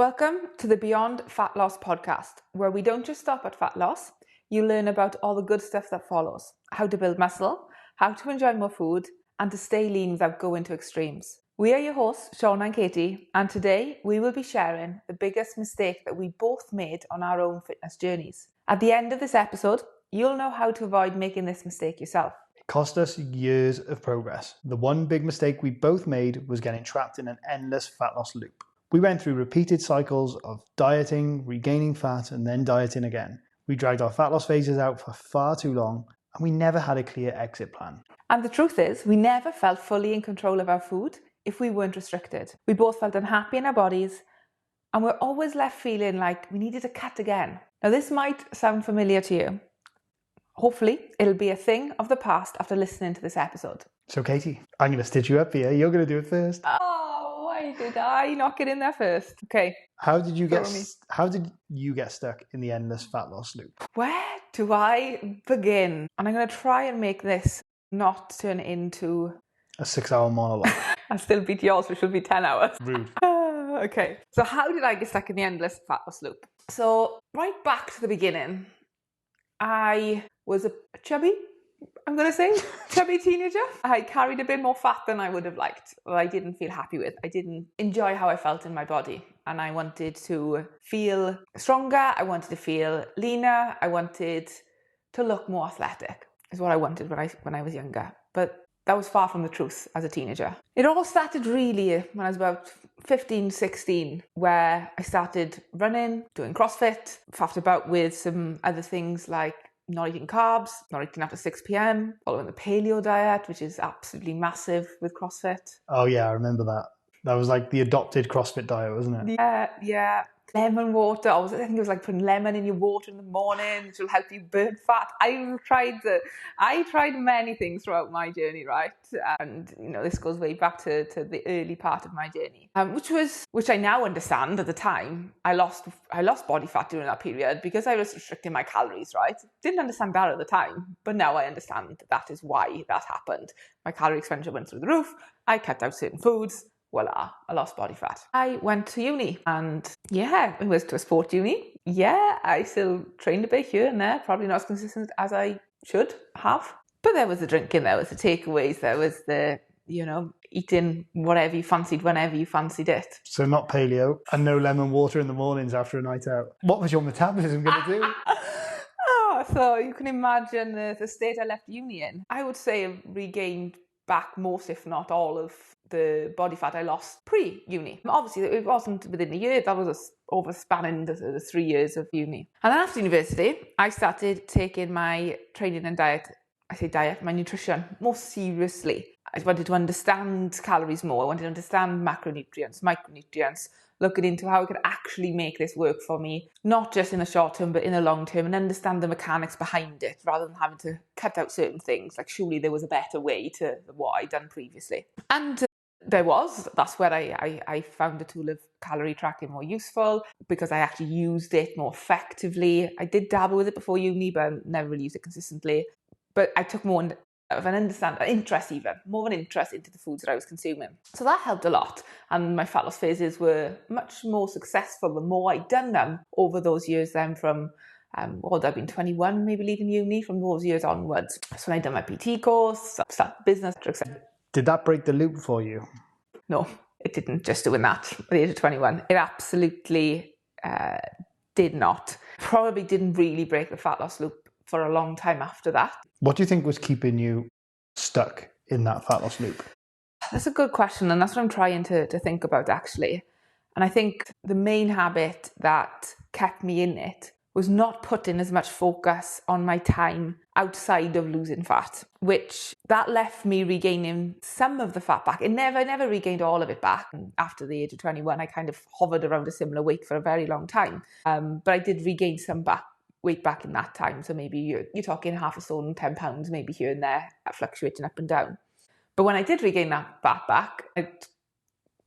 Welcome to the Beyond Fat Loss podcast, where we don't just stop at fat loss. You learn about all the good stuff that follows, how to build muscle, how to enjoy more food, and to stay lean without going to extremes. We are your hosts, Shauna and Katie, and today we will be sharing the biggest mistake that we both made on our own fitness journeys. At the end of this episode, you'll know how to avoid making this mistake yourself. It cost us years of progress. The one big mistake we both made was getting trapped in an endless fat loss loop. We went through repeated cycles of dieting, regaining fat, and then dieting again. We dragged our fat loss phases out for far too long, and we never had a clear exit plan. And the truth is, we never felt fully in control of our food if we weren't restricted. We both felt unhappy in our bodies, and we're always left feeling like we needed to cut again. Now, this might sound familiar to you. Hopefully, it'll be a thing of the past after listening to this episode. So, Katie, I'm going to stitch you up here. You're going to do it first. Oh, why did I not get in there first? Okay. How did you get stuck in the endless fat loss loop? Where do I begin? And I'm going to try and make this not turn into a 6-hour monologue. I'll still beat yours, which will be 10 hours. Rude. Okay. So how did I get stuck in the endless fat loss loop? So right back to the beginning, I was a chubby teenager. I carried a bit more fat than I would have liked, or I didn't feel happy with. I didn't enjoy how I felt in my body, and I wanted to feel stronger. I wanted to feel leaner. I wanted to look more athletic, is what I wanted when I was younger. But that was far from the truth as a teenager. It all started really when I was about 15, 16, where I started running, doing CrossFit, faffed about with some other things like not eating carbs, not eating after 6 p.m, following the paleo diet, which is absolutely massive with CrossFit. Oh yeah, I remember that. That was like the adopted CrossFit diet, wasn't it? Yeah. Lemon water. I think it was like putting lemon in your water in the morning, which will help you burn fat. I tried many things throughout my journey, right? And this goes way back to the early part of my journey, which I now understand. At the time, I lost body fat during that period because I was restricting my calories, right? Didn't understand that at the time, but now I understand that is why that happened. My calorie expenditure went through the roof. I cut out certain foods. Voila, I lost body fat. I went to uni, and I was to a sport uni. Yeah, I still trained a bit here and there, probably not as consistent as I should have. But there was the drinking, there was the takeaways, there was the, eating whatever you fancied whenever you fancied it. So not paleo and no lemon water in the mornings after a night out. What was your metabolism going to do? So you can imagine the state I left uni in. I would say I regained back most, if not all, of the body fat I lost pre-uni. Obviously, it wasn't within a year. That was over spanning the 3 years of uni. And then after university, I started taking my training and my nutrition more seriously. I wanted to understand calories more. I wanted to understand macronutrients, micronutrients, looking into how I could actually make this work for me, not just in the short term, but in the long term, and understand the mechanics behind it, rather than having to cut out certain things. Like, surely there was a better way to what I'd done previously. And that's where I found the tool of calorie tracking more useful, because I actually used it more effectively. I did dabble with it before uni, but never really used it consistently. But I took more of an interest into the foods that I was consuming. So that helped a lot. And my fat loss phases were much more successful the more I'd done them over those years then from, I've been 21, maybe leaving uni, from those years onwards. So when I'd done my PT course, started business, etc. Did that break the loop for you? No, it didn't, just doing that at the age of 21. It absolutely did not. Probably didn't really break the fat loss loop for a long time after that. What do you think was keeping you stuck in that fat loss loop? That's a good question, and that's what I'm trying to think about, actually. And I think the main habit that kept me in it was not putting as much focus on my time outside of losing fat, which that left me regaining some of the fat back. It never regained all of it back. After the age of 21, I kind of hovered around a similar weight for a very long time. But I did regain some weight back in that time. So maybe you're talking half a stone, 10 pounds, maybe here and there, fluctuating up and down. But when I did regain that fat back, I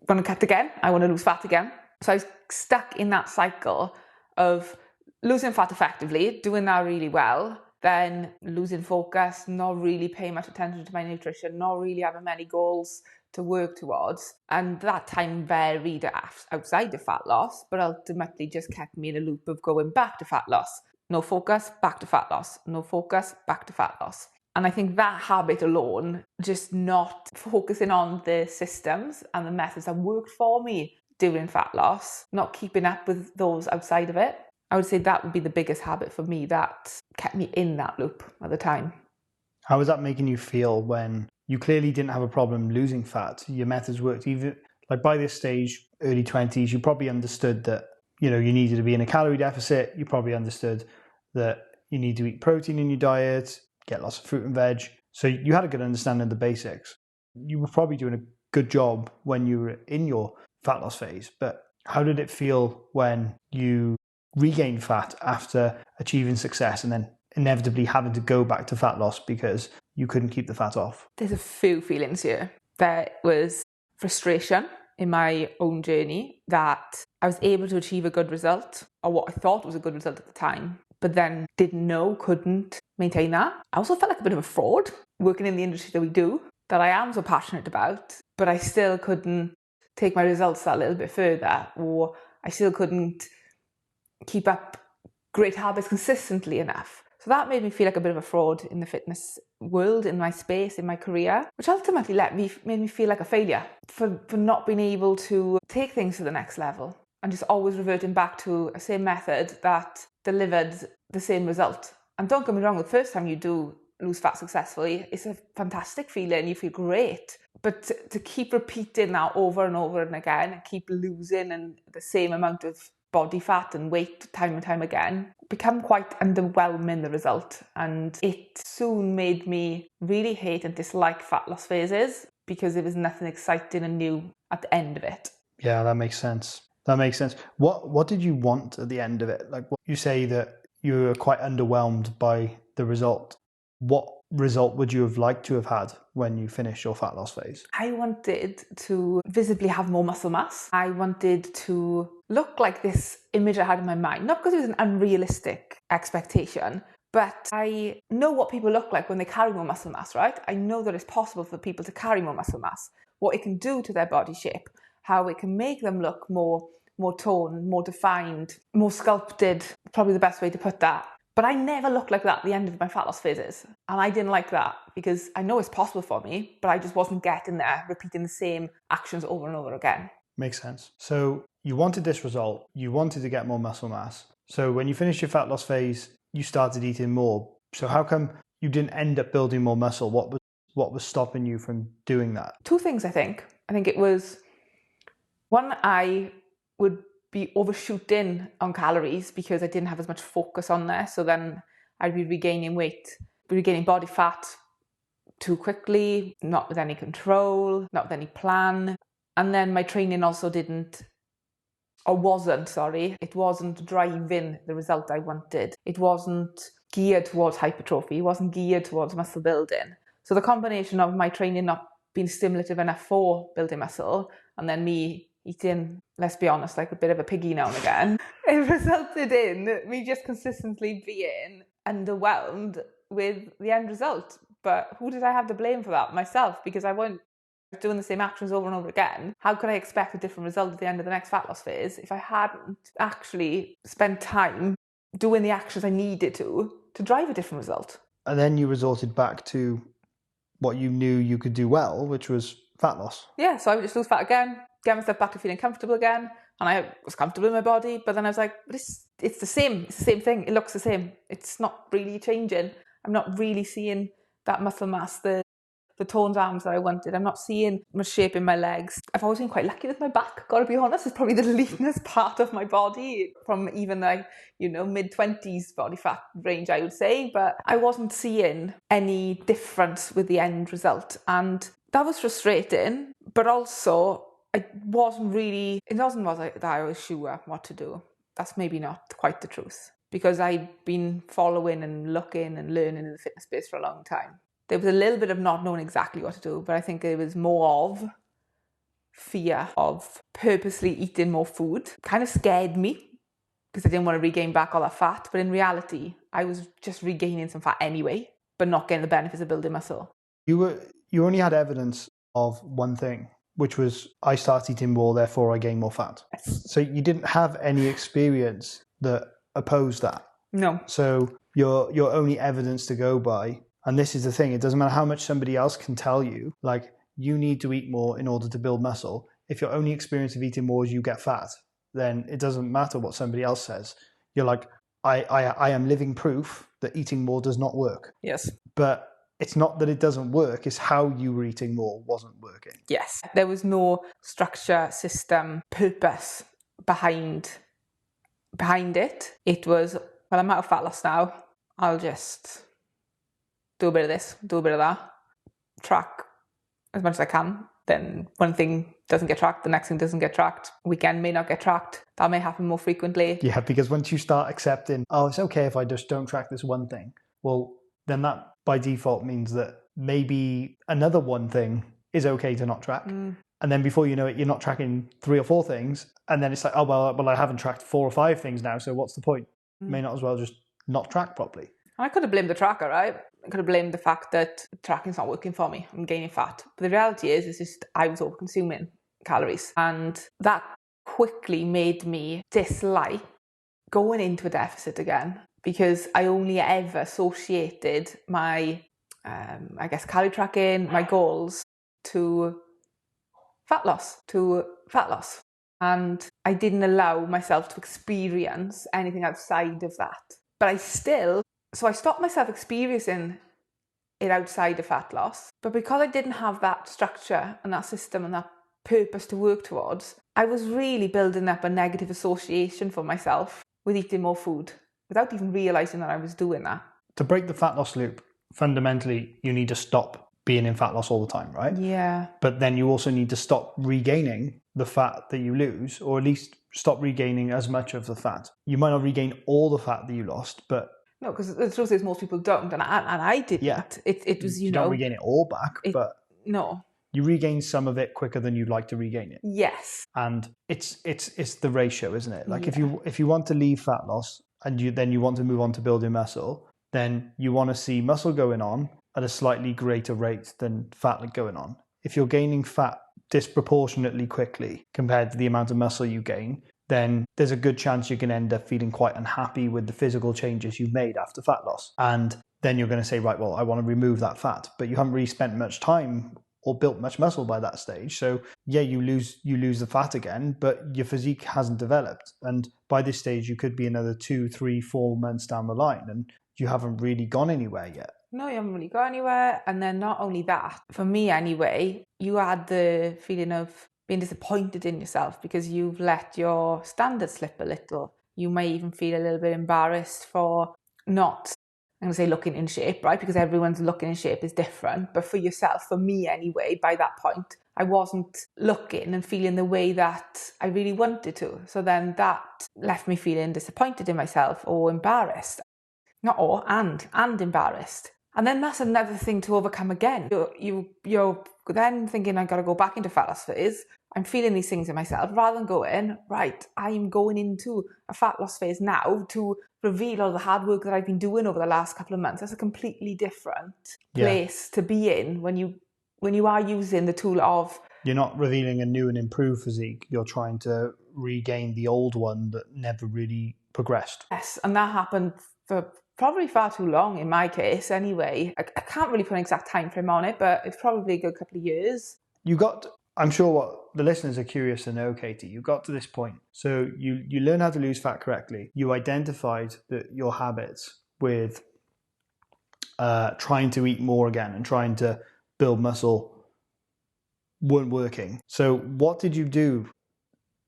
want to cut again. I want to lose fat again. So I was stuck in that cycle of losing fat effectively, doing that really well, then losing focus, not really paying much attention to my nutrition, not really having many goals, to work towards. And that time varied outside of fat loss, but ultimately just kept me in a loop of going back to fat loss. No focus, back to fat loss. No focus, back to fat loss. And I think that habit alone, just not focusing on the systems and the methods that worked for me during fat loss, not keeping up with those outside of it, I would say that would be the biggest habit for me that kept me in that loop at the time. How was that making you feel when you clearly didn't have a problem losing fat? Your methods worked. Even like by this stage, early 20s, you probably understood that, you needed to be in a calorie deficit. You probably understood that you need to eat protein in your diet, get lots of fruit and veg. So you had a good understanding of the basics. You were probably doing a good job when you were in your fat loss phase. But how did it feel when you regained fat after achieving success and then inevitably having to go back to fat loss because you couldn't keep the fat off? There's a few feelings here. There was frustration in my own journey that I was able to achieve a good result, or what I thought was a good result at the time, but then couldn't maintain that. I also felt like a bit of a fraud working in the industry that we do, that I am so passionate about, but I still couldn't take my results that little bit further, or I still couldn't keep up great habits consistently enough. So that made me feel like a bit of a fraud in the fitness world, in my space, in my career, which ultimately made me feel like a failure for not being able to take things to the next level and just always reverting back to a same method that delivered the same result. And don't get me wrong, the first time you do lose fat successfully, it's a fantastic feeling, you feel great. But to keep repeating that over and over and again, and keep losing and the same amount of body fat and weight time and time again, become quite underwhelming, the result. And it soon made me really hate and dislike fat loss phases because there was nothing exciting and new at the end of it. Yeah, that makes sense. That makes sense. What did you want at the end of it? Like, what you say that you were quite underwhelmed by the result. What result would you have liked to have had when you finished your fat loss phase? I wanted to visibly have more muscle mass. I wanted to look like this image I had in my mind, not because it was an unrealistic expectation, but I know what people look like when they carry more muscle mass, right? I know that it's possible for people to carry more muscle mass, what it can do to their body shape, how it can make them look more toned, more defined, more sculpted, probably the best way to put that. But I never looked like that at the end of my fat loss phases. And I didn't like that because I know it's possible for me, but I just wasn't getting there, repeating the same actions over and over again. Makes sense. So you wanted this result, you wanted to get more muscle mass. So when you finished your fat loss phase, you started eating more. So how come you didn't end up building more muscle? What was stopping you from doing that? Two things, I think. I think it was, one, I would be overshooting on calories because I didn't have as much focus on there. So then I'd be regaining body fat too quickly, not with any control, not with any plan. And then my training also wasn't driving the result I wanted. It wasn't geared towards hypertrophy. It wasn't geared towards muscle building. So the combination of my training not being stimulative enough for building muscle, and then me eating, let's be honest, like a bit of a piggy now and again, it resulted in me just consistently being underwhelmed with the end result. But who did I have to blame for that? Myself, because I wasn't doing the same actions over and over again. How could I expect a different result at the end of the next fat loss phase if I hadn't actually spent time doing the actions I needed to drive a different result? And then you resorted back to what you knew you could do well, which was fat loss. Yeah, so I would just lose fat again, get myself back to feeling comfortable again, and I was comfortable in my body, but then I was like, but it's the same thing, it looks the same, it's not really changing. I'm not really seeing that muscle mass, the toned arms that I wanted. I'm not seeing much shape in my legs. I've always been quite lucky with my back, gotta be honest. It's probably the leanest part of my body from even like, mid-20s body fat range, I would say. But I wasn't seeing any difference with the end result. And that was frustrating, but also it wasn't like that I was sure what to do. That's maybe not quite the truth, because I'd been following and looking and learning in the fitness space for a long time. There was a little bit of not knowing exactly what to do, but I think it was more of fear of purposely eating more food. Kind of scared me because I didn't want to regain back all that fat. But in reality, I was just regaining some fat anyway, but not getting the benefits of building muscle. You only had evidence of one thing, which was I start eating more, therefore I gain more fat. So you didn't have any experience that opposed that. No. So your only evidence to go by, and this is the thing, it doesn't matter how much somebody else can tell you, like you need to eat more in order to build muscle. If your only experience of eating more is you get fat, then it doesn't matter what somebody else says. You're like, I am living proof that eating more does not work. Yes. But it's not that it doesn't work, it's how you were eating more wasn't working. Yes. There was no structure, system, purpose behind it. It was, well, I'm out of fat loss now. I'll just do a bit of this, do a bit of that, track as much as I can. Then one thing doesn't get tracked, the next thing doesn't get tracked. Weekend may not get tracked. That may happen more frequently. Yeah, because once you start accepting, oh, it's okay if I just don't track this one thing, well, then that by default means that maybe another one thing is okay to not track. And then before you know it, you're not tracking 3 or 4 things. And then it's like, oh, well, I haven't tracked 4 or 5 things now, so what's the point? May not as well just not track properly. I could have blamed the tracker, right? I could have blamed the fact that tracking's not working for me. I'm gaining fat. But the reality is, it's just I was over-consuming calories. And that quickly made me dislike going into a deficit again, because I only ever associated my, calorie tracking, my goals to fat loss. And I didn't allow myself to experience anything outside of that. But so I stopped myself experiencing it outside of fat loss. But because I didn't have that structure and that system and that purpose to work towards, I was really building up a negative association for myself with eating more food without even realizing that I was doing that. To break the fat loss loop, fundamentally, you need to stop being in fat loss all the time, right? Yeah. But then you also need to stop regaining the fat that you lose, or at least stop regaining as much of the fat. You might not regain all the fat that you lost, but no, because the truth is most people don't, and I didn't. Yeah. It was, you don't regain it all back, but no, you regain some of it quicker than you'd like to regain it. Yes. And it's the ratio, isn't it? Like if you want to leave fat loss and you want to move on to building muscle, then you want to see muscle going on at a slightly greater rate than fat going on. If you're gaining fat disproportionately quickly compared to the amount of muscle you gain, then there's a good chance you can end up feeling quite unhappy with the physical changes you've made after fat loss. And then you're going to say, right, well, I want to remove that fat, but you haven't really spent much time or built much muscle by that stage. So yeah, you lose the fat again, but your physique hasn't developed. And by this stage, you could be another 2, 3, 4 months down the line and you haven't really gone anywhere yet. No, you haven't really gone anywhere. And then not only that, for me anyway, you had the feeling of being disappointed in yourself because you've let your standards slip a little. You may even feel a little bit embarrassed for not, I'm going to say looking in shape, right? Because everyone's looking in shape is different. But for yourself, for me anyway, by that point, I wasn't looking and feeling the way that I really wanted to. So then that left me feeling disappointed in myself or embarrassed. Not or, and embarrassed. And then that's another thing to overcome again. You're then thinking, I've got to go back into fat loss phase. I'm feeling these things in myself rather than going, right, I'm going into a fat loss phase now to reveal all the hard work that I've been doing over the last couple of months. That's a completely different place to be in when you are using the tool of... You're not revealing a new and improved physique. You're trying to regain the old one that never really progressed. Yes, and that happened for probably far too long in my case anyway. I can't really put an exact time frame on it, but it's probably a good couple of years. I'm sure what the listeners are curious to know, Katie, you got to this point. So you learn how to lose fat correctly. You identified that your habits with trying to eat more again and trying to build muscle weren't working. So what did you do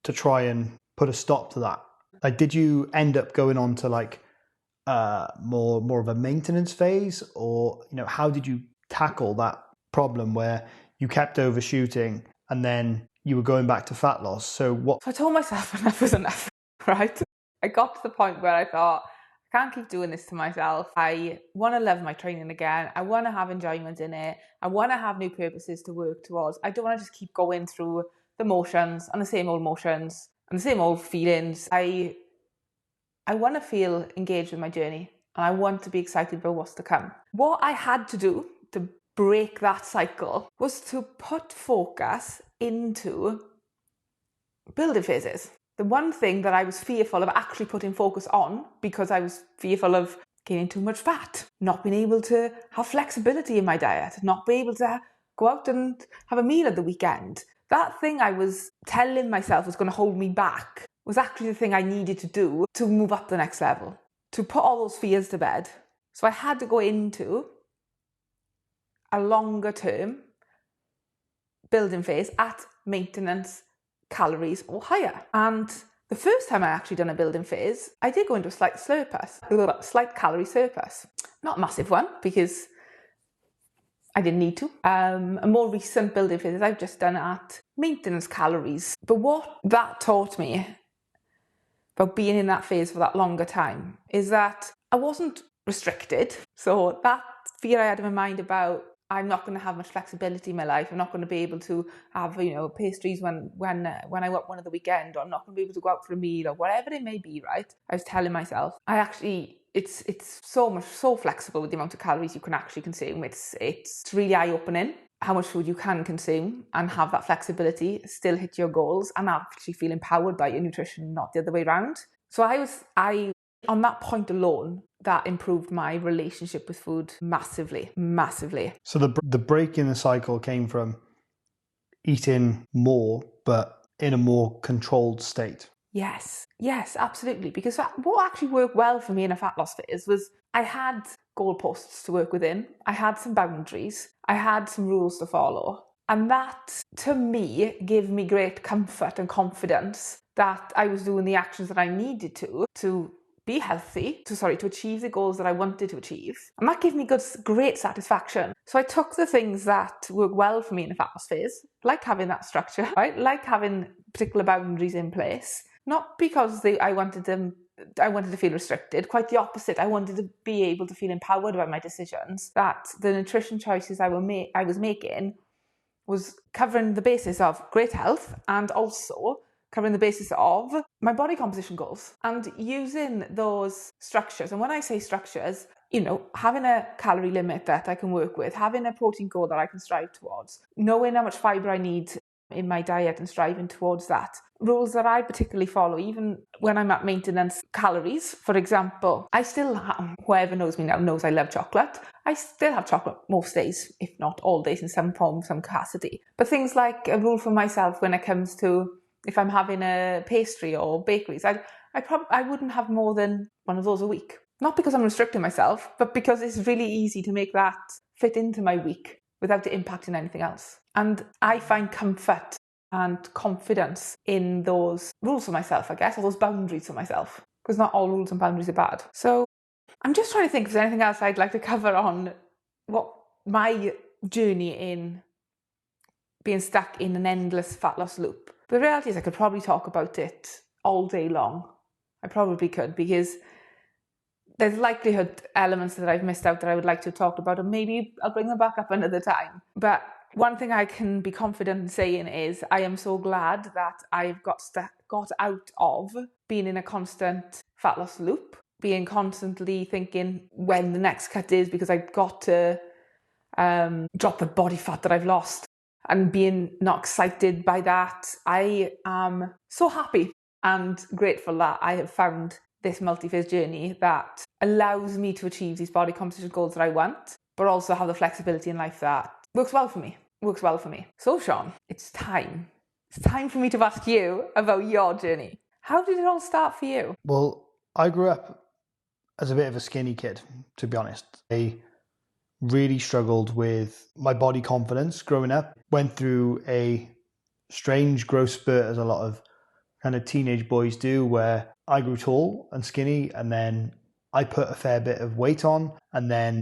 to try and put a stop to that? Like, did you end up going on to like more of a maintenance phase, or how did you tackle that problem where you kept overshooting and then you were going back to fat loss? So I told myself enough was enough, right? I got to the point where I thought, I can't keep doing this to myself. I want to love my training again. I want to have enjoyment in it. I want to have new purposes to work towards. I don't want to just keep going through the motions and the same old motions and the same old feelings. I want to feel engaged with my journey and I want to be excited about what's to come. What I had to do to break that cycle was to put focus into building phases. The one thing that I was fearful of actually putting focus on, because I was fearful of gaining too much fat, not being able to have flexibility in my diet, not being able to go out and have a meal at the weekend. That thing I was telling myself was going to hold me back was actually the thing I needed to do to move up the next level, to put all those fears to bed. So I had to go into a longer term building phase at maintenance calories or higher. And the first time I actually done a building phase, I did go into a slight calorie surplus. Not a massive one, because I didn't need to. A more recent building phase I've just done at maintenance calories. But what that taught me about being in that phase for that longer time is that I wasn't restricted. So that fear I had in my mind about I'm not going to have much flexibility in my life, I'm not going to be able to have, pastries when I want one of the weekend, or I'm not going to be able to go out for a meal, or whatever it may be, right? I was telling myself, it's so flexible with the amount of calories you can actually consume. It's really eye-opening how much food you can consume and have that flexibility, still hit your goals, and actually feel empowered by your nutrition, not the other way around. So I on that point alone, that improved my relationship with food massively. So the break in the cycle came from eating more, but in a more controlled state. Yes, absolutely. Because what actually worked well for me in a fat loss phase was I had goalposts to work within. I had some boundaries. I had some rules to follow. And that, to me, gave me great comfort and confidence that I was doing the actions that I needed to be healthy, to achieve the goals that I wanted to achieve. And that gave me great satisfaction. So I took the things that work well for me in a fat loss phase, like having that structure, right? Like having particular boundaries in place, not because I wanted to feel restricted. Quite the opposite. I wanted to be able to feel empowered about my decisions, that the nutrition choices I was making was covering the basis of great health and also covering the basis of my body composition goals, and using those structures. And when I say structures, having a calorie limit that I can work with, having a protein goal that I can strive towards, knowing how much fiber I need in my diet and striving towards that. Rules that I particularly follow, even when I'm at maintenance calories. For example, I still whoever knows me now knows I love chocolate. I still have chocolate most days, if not all days, in some form, some capacity. But things like a rule for myself when it comes to if I'm having a pastry or bakeries, I wouldn't have more than one of those a week. Not because I'm restricting myself, but because it's really easy to make that fit into my week without it impacting anything else. And I find comfort and confidence in those rules for myself, I guess, or those boundaries for myself, because not all rules and boundaries are bad. So I'm just trying to think if there's anything else I'd like to cover on what my journey in being stuck in an endless fat loss loop. But the reality is I could probably talk about it all day long. I probably could, because there's likelihood elements that I've missed out that I would like to talk about, and maybe I'll bring them back up another time. But one thing I can be confident in saying is I am so glad that I've got out of being in a constant fat loss loop, being constantly thinking when the next cut is, because I've got to drop the body fat that I've lost, and being not excited by that. I am so happy and grateful that I have found this multi-phase journey that allows me to achieve these body composition goals that I want, but also have the flexibility in life that works well for me. So Sean, it's time for me to ask you about your journey. How did it all start for you? Well, I grew up as a bit of a skinny kid, to be honest. I really struggled with my body confidence growing up. Went through a strange growth spurt, as a lot of kind of teenage boys do, where I grew tall and skinny, and then I put a fair bit of weight on, and then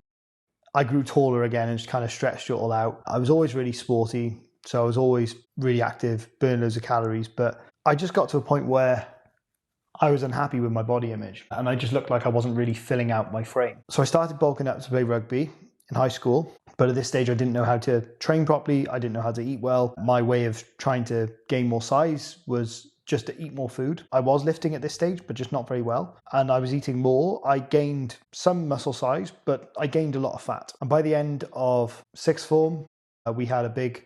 I grew taller again and just kind of stretched it all out. I was always really sporty, so I was always really active, burning loads of calories, but I just got to a point where I was unhappy with my body image, and I just looked like I wasn't really filling out my frame. So I started bulking up to play rugby in high school, but at this stage I didn't know how to train properly, I didn't know how to eat well. My way of trying to gain more size was just to eat more food. I was lifting at this stage, but just not very well. And I was eating more. I gained some muscle size, but I gained a lot of fat. And by the end of sixth form, we had a big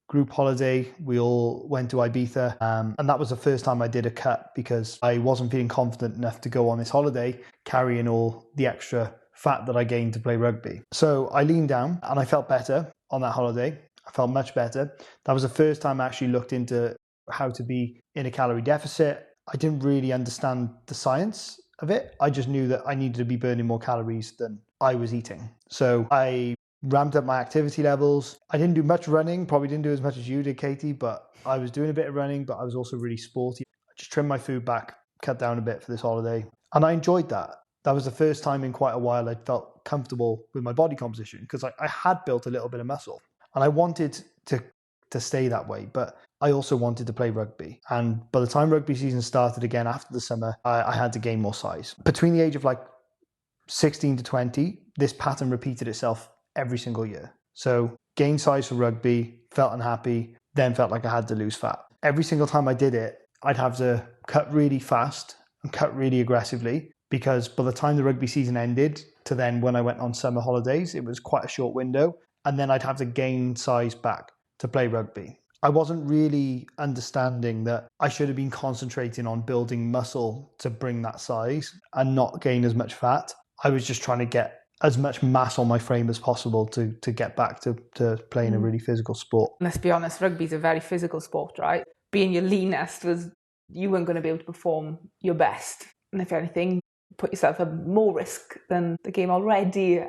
group holiday. We all went to Ibiza. And that was the first time I did a cut because I wasn't feeling confident enough to go on this holiday carrying all the extra fat that I gained to play rugby. So I leaned down and I felt better on that holiday. I felt much better. That was the first time I actually looked into how to be in a calorie deficit. I didn't really understand the science of it. I just knew that I needed to be burning more calories than I was eating. So I ramped up my activity levels. I didn't do much running, probably didn't do as much as you did, Katie, but I was doing a bit of running, but I was also really sporty. I just trimmed my food back, cut down a bit for this holiday, and I enjoyed that. That was the first time in quite a while I felt comfortable with my body composition because I had built a little bit of muscle and I wanted to stay that way, but I also wanted to play rugby. And by the time rugby season started again after the summer, I had to gain more size. Between the age of like 16 to 20, this pattern repeated itself every single year. So gained size for rugby, felt unhappy, then felt like I had to lose fat. Every single time I did it, I'd have to cut really fast and cut really aggressively because by the time the rugby season ended to then when I went on summer holidays, it was quite a short window. And then I'd have to gain size back to play rugby. I wasn't really understanding that I should have been concentrating on building muscle to bring that size and not gain as much fat. I was just trying to get as much mass on my frame as possible to get back to playing a really physical sport. Let's be honest, rugby's a very physical sport, right? Being your leanest was, you weren't going to be able to perform your best. And if anything, put yourself at more risk than the game already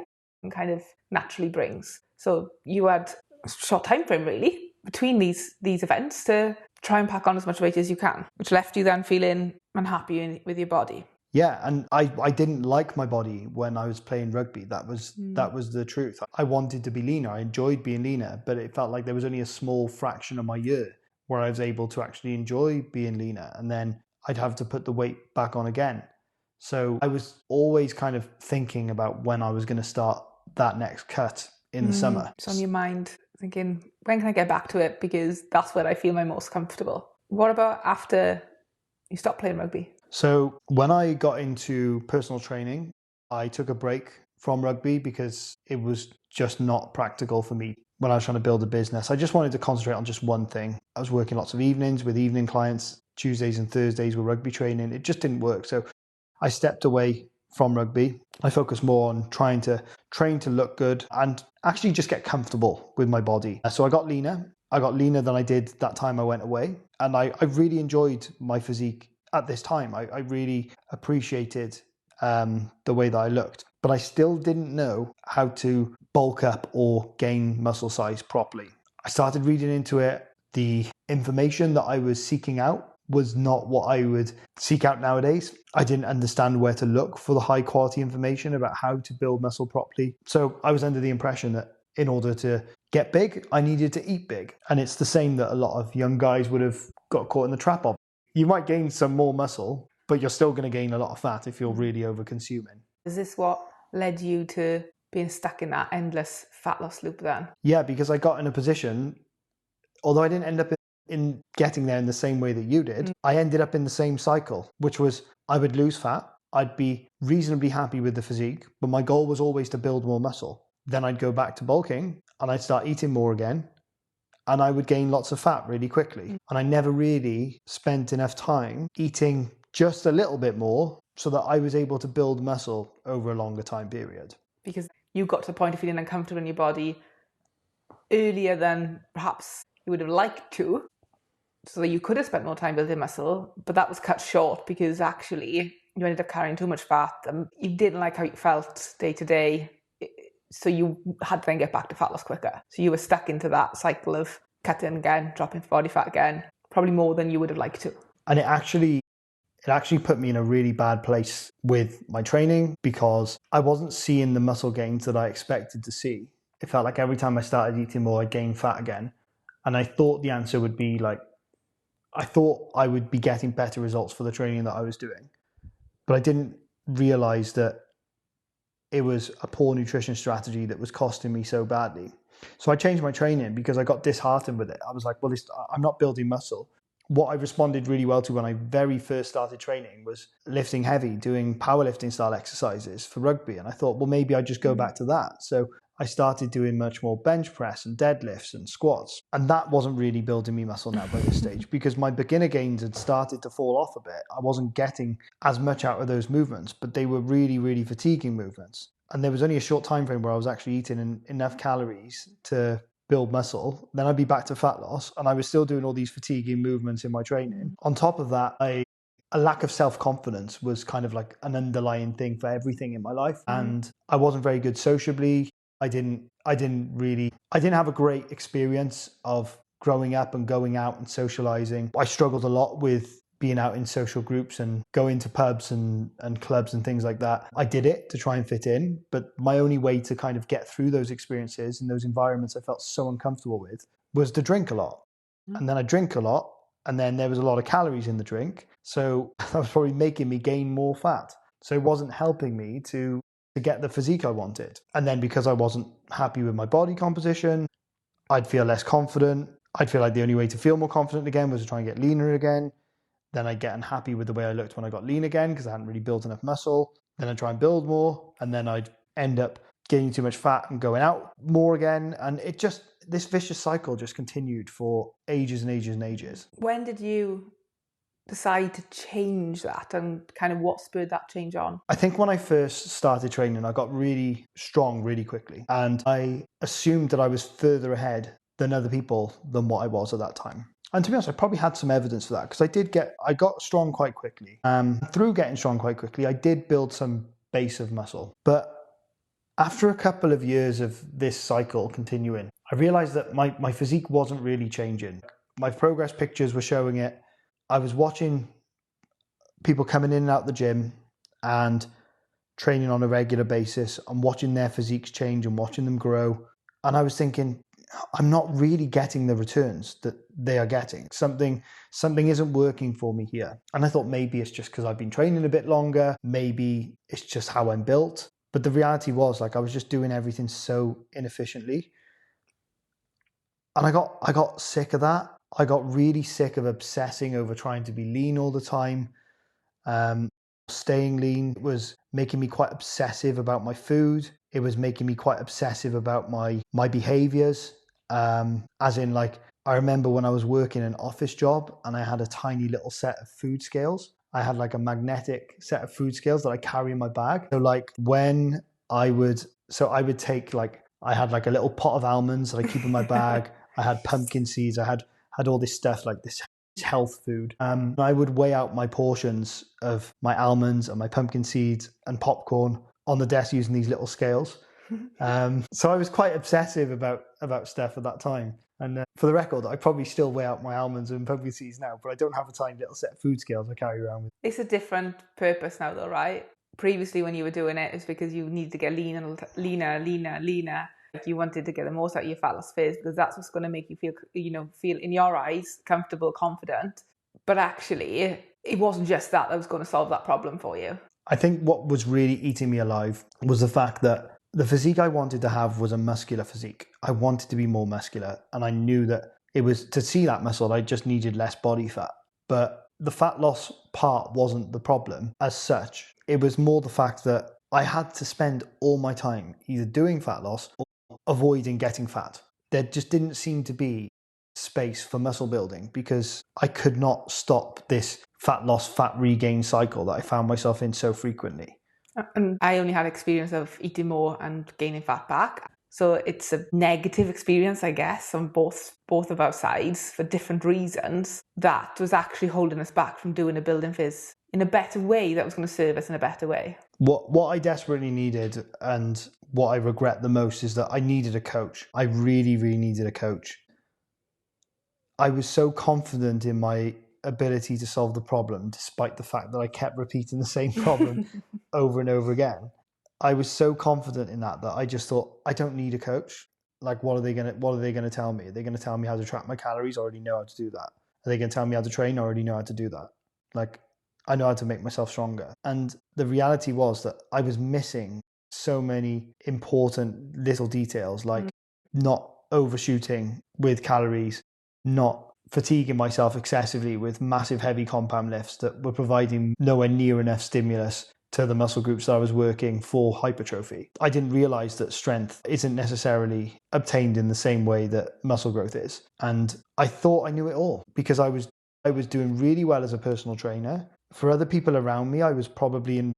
kind of naturally brings. So you had a short time frame really between these events to try and pack on as much weight as you can, which left you then feeling unhappy with your body. Yeah, and I didn't like my body when I was playing rugby. That was the truth. I wanted to be leaner. I enjoyed being leaner, but it felt like there was only a small fraction of my year where I was able to actually enjoy being leaner, and then I'd have to put the weight back on again. So I was always kind of thinking about when I was going to start that next cut in the summer. It's on your mind, thinking, when can I get back to it? Because that's where I feel my most comfortable. What about after you stopped playing rugby? So when I got into personal training, I took a break from rugby because it was just not practical for me when I was trying to build a business. I just wanted to concentrate on just one thing. I was working lots of evenings with evening clients. Tuesdays and Thursdays were rugby training. It just didn't work. So I stepped away from rugby. I focused more on trying to train to look good and actually just get comfortable with my body. So I got leaner. I got leaner than I did that time I went away. And I really enjoyed my physique at this time. I really appreciated the way that I looked, but I still didn't know how to bulk up or gain muscle size properly. I started reading into it. The information that I was seeking out was not what I would seek out nowadays. I didn't understand where to look for the high quality information about how to build muscle properly. So I was under the impression that in order to get big, I needed to eat big. And it's the same that a lot of young guys would have got caught in the trap of. You might gain some more muscle, but you're still going to gain a lot of fat if you're really over consuming. Is this what led you to being stuck in that endless fat loss loop then? Yeah, because I got in a position, although I didn't end up in getting there in the same way that you did, I ended up in the same cycle, which was I would lose fat. I'd be reasonably happy with the physique, but my goal was always to build more muscle. Then I'd go back to bulking and I'd start eating more again. And I would gain lots of fat really quickly. And I never really spent enough time eating just a little bit more so that I was able to build muscle over a longer time period. Because you got to the point of feeling uncomfortable in your body earlier than perhaps you would have liked to, so that you could have spent more time building muscle, but that was cut short because actually you ended up carrying too much fat and you didn't like how you felt day to day. So you had to then get back to fat loss quicker. So you were stuck into that cycle of cutting again, dropping body fat again, probably more than you would have liked to. And it actually put me in a really bad place with my training because I wasn't seeing the muscle gains that I expected to see. It felt like every time I started eating more, I gained fat again. And I thought the answer would be I thought I would be getting better results for the training that I was doing. But I didn't realize that it was a poor nutrition strategy that was costing me so badly. So I changed my training because I got disheartened with it. I was like, well, I'm not building muscle. what I responded really well to when I very first started training was lifting heavy, doing powerlifting style exercises for rugby. And I thought, well, maybe I'd just go back to that. So I started doing much more bench press and deadlifts and squats. And that wasn't really building me muscle now by this stage, because my beginner gains had started to fall off a bit. I wasn't getting as much out of those movements, but they were really, really fatiguing movements. And there was only a short time frame where I was actually eating enough calories to build muscle. Then I'd be back to fat loss, and I was still doing all these fatiguing movements in my training. On top of that, a lack of self-confidence was kind of like an underlying thing for everything in my life. And I wasn't very good sociably. I didn't have a great experience of growing up and going out and socializing. I struggled a lot with being out in social groups and going to pubs and clubs and things like that. I did it to try and fit in, but my only way to kind of get through those experiences and those environments I felt so uncomfortable with was to drink a lot. And then I drink a lot, and then there was a lot of calories in the drink. So that was probably making me gain more fat. So it wasn't helping me to get the physique I wanted. And then because I wasn't happy with my body composition, I'd feel less confident. I'd feel like the only way to feel more confident again was to try and get leaner again. Then I'd get unhappy with the way I looked when I got lean again because I hadn't really built enough muscle. Then I'd try and build more, and then I'd end up gaining too much fat and going out more again. And this vicious cycle just continued for ages and ages and ages. When did you decide to change that, and kind of what spurred that change on? I think when I first started training, I got really strong really quickly, and I assumed that I was further ahead than other people than what I was at that time. And to be honest, I probably had some evidence for that, because I got strong quite quickly. Through getting strong quite quickly, I did build some base of muscle. But after a couple of years of this cycle continuing, I realized that my physique wasn't really changing. My progress pictures were showing it. I was watching people coming in and out the gym and training on a regular basis and watching their physiques change and watching them grow. And I was thinking, I'm not really getting the returns that they are getting. Something isn't working for me here. And I thought maybe it's just because I've been training a bit longer. Maybe it's just how I'm built. But the reality was, like, I was just doing everything so inefficiently. And I got sick of that. I got really sick of obsessing over trying to be lean all the time. Staying lean was making me quite obsessive about my food. It was making me quite obsessive about my behaviors. As in, like, I remember when I was working an office job and I had a tiny little set of food scales. I had like a magnetic set of food scales that I carry in my bag. So like when I would take, like, I had like a little pot of almonds that I keep in my bag. I had pumpkin seeds. I had all this stuff, like this health food. I would weigh out my portions of my almonds and my pumpkin seeds and popcorn on the desk using these little scales. So I was quite obsessive about stuff at that time. And for the record, I probably still weigh out my almonds and pumpkin seeds now, but I don't have a tiny little set of food scales I carry around with. It's a different purpose now though, right? Previously when you were doing it, it's because you needed to get leaner. Like, you wanted to get the most out of your fat loss phase because that's what's going to make you feel in your eyes, comfortable, confident. But actually, it wasn't just that was going to solve that problem for you. I think what was really eating me alive was the fact that the physique I wanted to have was a muscular physique. I wanted to be more muscular, and I knew that it was to see that muscle, I just needed less body fat. But the fat loss part wasn't the problem as such. It was more the fact that I had to spend all my time either doing fat loss or avoiding getting fat. There just didn't seem to be space for muscle building because I could not stop this fat loss, fat regain cycle that I found myself in so frequently. And I only had experience of eating more and gaining fat back. So it's a negative experience, I guess, on both of our sides for different reasons. That was actually holding us back from doing a building phase in a better way that was going to serve us in a better way. What I desperately needed, and what I regret the most, is that I needed a coach. I really, really needed a coach. I was so confident in my ability to solve the problem, despite the fact that I kept repeating the same problem over and over again. I was so confident in that I just thought, I don't need a coach. Like, what are they gonna tell me? Are they gonna tell me how to track my calories? I already know how to do that. Are they gonna tell me how to train? I already know how to do that. Like, I know how to make myself stronger. And the reality was that I was missing so many important little details, like not overshooting with calories, not fatiguing myself excessively with massive heavy compound lifts that were providing nowhere near enough stimulus to the muscle groups that I was working for hypertrophy. I didn't realize that strength isn't necessarily obtained in the same way that muscle growth is. And I thought I knew it all because I was doing really well as a personal trainer. For other people around me, I was probably in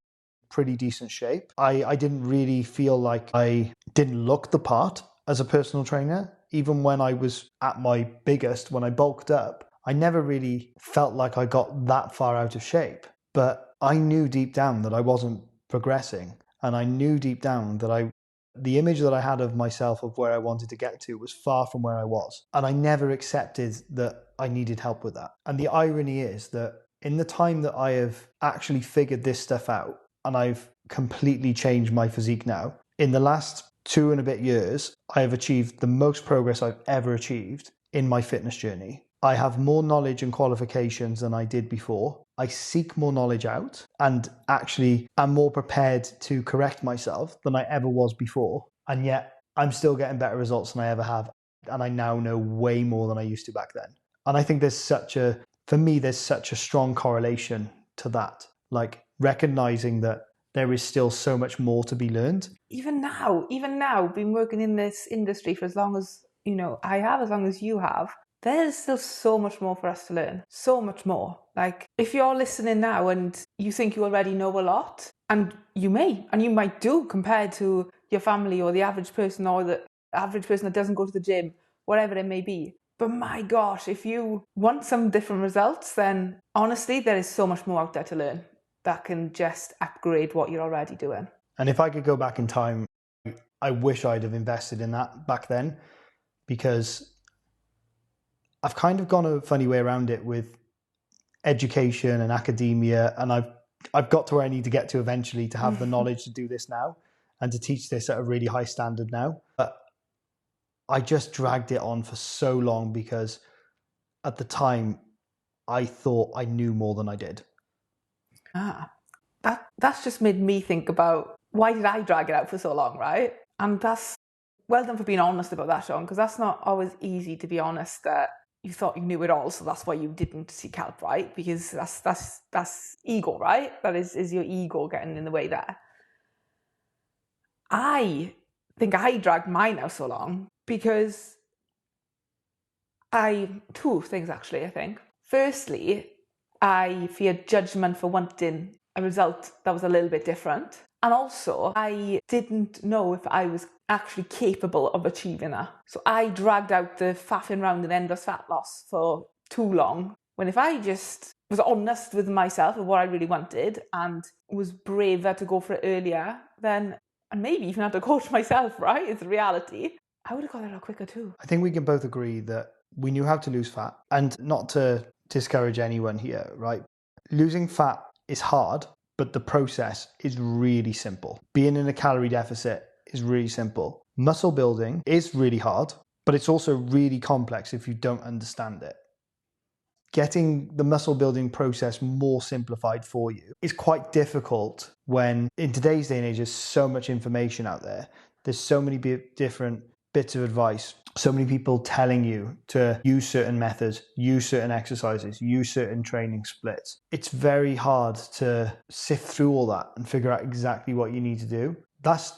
pretty decent shape. I didn't really feel like I didn't look the part as a personal trainer. Even when I was at my biggest, when I bulked up, I never really felt like I got that far out of shape. But I knew deep down that I wasn't progressing. And I knew deep down that the image that I had of myself, of where I wanted to get to, was far from where I was. And I never accepted that I needed help with that. And the irony is that in the time that I have actually figured this stuff out, and I've completely changed my physique now, in the last 2 and a bit years, I have achieved the most progress I've ever achieved in my fitness journey. I have more knowledge and qualifications than I did before. I seek more knowledge out and actually am more prepared to correct myself than I ever was before. And yet I'm still getting better results than I ever have. And I now know way more than I used to back then. And I think there's such a strong correlation to that. Like recognizing that there is still so much more to be learned. Even now, been working in this industry for as long as, I have, as long as you have, there's still so much more for us to learn. So much more. Like, if you're listening now and you think you already know a lot, and you might do compared to your family or the average person or the average person that doesn't go to the gym, whatever it may be. But my gosh, if you want some different results, then honestly, there is so much more out there to learn that can just upgrade what you're already doing. And if I could go back in time, I wish I'd have invested in that back then, because I've kind of gone a funny way around it with education and academia, and I've got to where I need to get to eventually to have the knowledge to do this now and to teach this at a really high standard now. But I just dragged it on for so long because at the time I thought I knew more than I did. That's just made me think about, why did I drag it out for so long, right? And that's well done for being honest about that, Sean, because that's not always easy, to be honest, that you thought you knew it all, so that's why you didn't seek help, right? Because that's ego, right? That is your ego getting in the way there. I think I dragged mine out so long because two things actually, I think. Firstly, I feared judgment for wanting a result that was a little bit different. And also, I didn't know if I was actually capable of achieving that. So I dragged out the faffing around and endless fat loss for too long. When if I just was honest with myself of what I really wanted and was braver to go for it earlier, then, and maybe even had to coach myself, right? It's the reality. I would have got there a lot quicker too. I think we can both agree that we knew how to lose fat, and not to discourage anyone here, right? Losing fat is hard, but the process is really simple. Being in a calorie deficit is really simple. Muscle building is really hard, but it's also really complex if you don't understand it. Getting the muscle building process more simplified for you is quite difficult when, in today's day and age, there's so much information out there. There's so many different bits of advice, so many people telling you to use certain methods, use certain exercises, use certain training splits. It's very hard to sift through all that and figure out exactly what you need to do. That's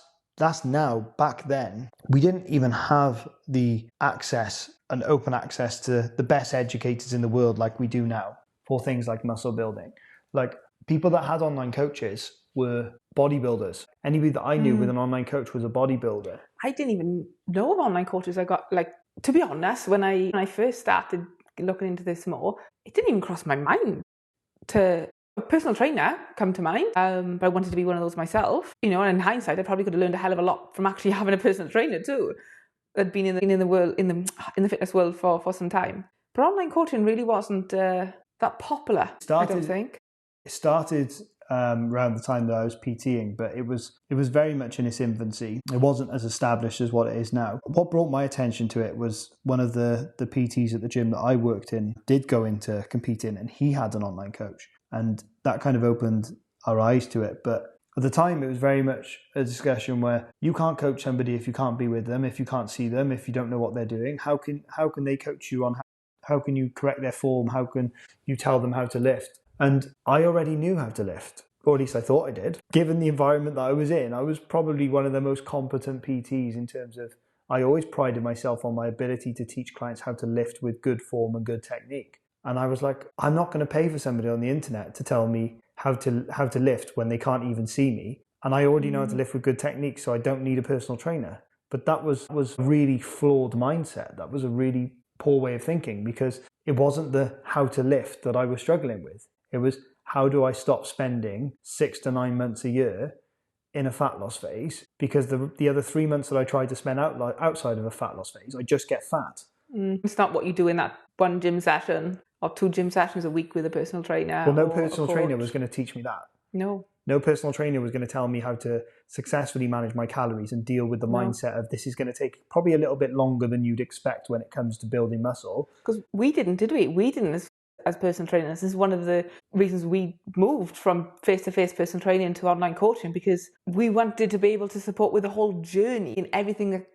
now. Back then, we didn't even have the access and open access to the best educators in the world like we do now for things like muscle building. Like, people that had online coaches were bodybuilders. Anybody that I knew with an online coach was a bodybuilder. I didn't even know of online coaches. I got, like, to be honest, when I first started looking into this more, it didn't even cross my mind to a personal trainer come to mind. But I wanted to be one of those myself. And in hindsight, I probably could have learned a hell of a lot from actually having a personal trainer too. That'd been in the world, in the fitness world for some time. But online coaching really wasn't that popular. I don't think. It started around the time that I was PTing, but it was very much in its infancy. It wasn't as established as what it is now. What brought my attention to it was one of the PTs at the gym that I worked in did go into competing, and he had an online coach, and that kind of opened our eyes to it. But at the time, it was very much a discussion where you can't coach somebody if you can't be with them, if you can't see them, if you don't know what they're doing. How can they coach you on How can you correct their form? How can you tell them how to lift? And I already knew how to lift, or at least I thought I did. Given the environment that I was in, I was probably one of the most competent PTs in terms of, I always prided myself on my ability to teach clients how to lift with good form and good technique. And I was like, I'm not going to pay for somebody on the internet to tell me how to lift when they can't even see me. And I already know how to lift with good technique, so I don't need a personal trainer. But that was a really flawed mindset. That was a really poor way of thinking, because it wasn't the how to lift that I was struggling with. It was, how do I stop spending 6 to 9 months a year in a fat loss phase? Because the other 3 months that I tried to spend outside of a fat loss phase, I just get fat. It's not what you do in that one gym session or 2 gym sessions a week with a personal trainer. Well, no personal trainer was going to teach me that. No personal trainer was going to tell me how to successfully manage my calories and deal with the mindset of, this is going to take probably a little bit longer than you'd expect when it comes to building muscle. Because we didn't, did we? We didn't as personal trainers. This is one of the reasons we moved from face-to-face personal training to online coaching, because we wanted to be able to support with the whole journey and everything that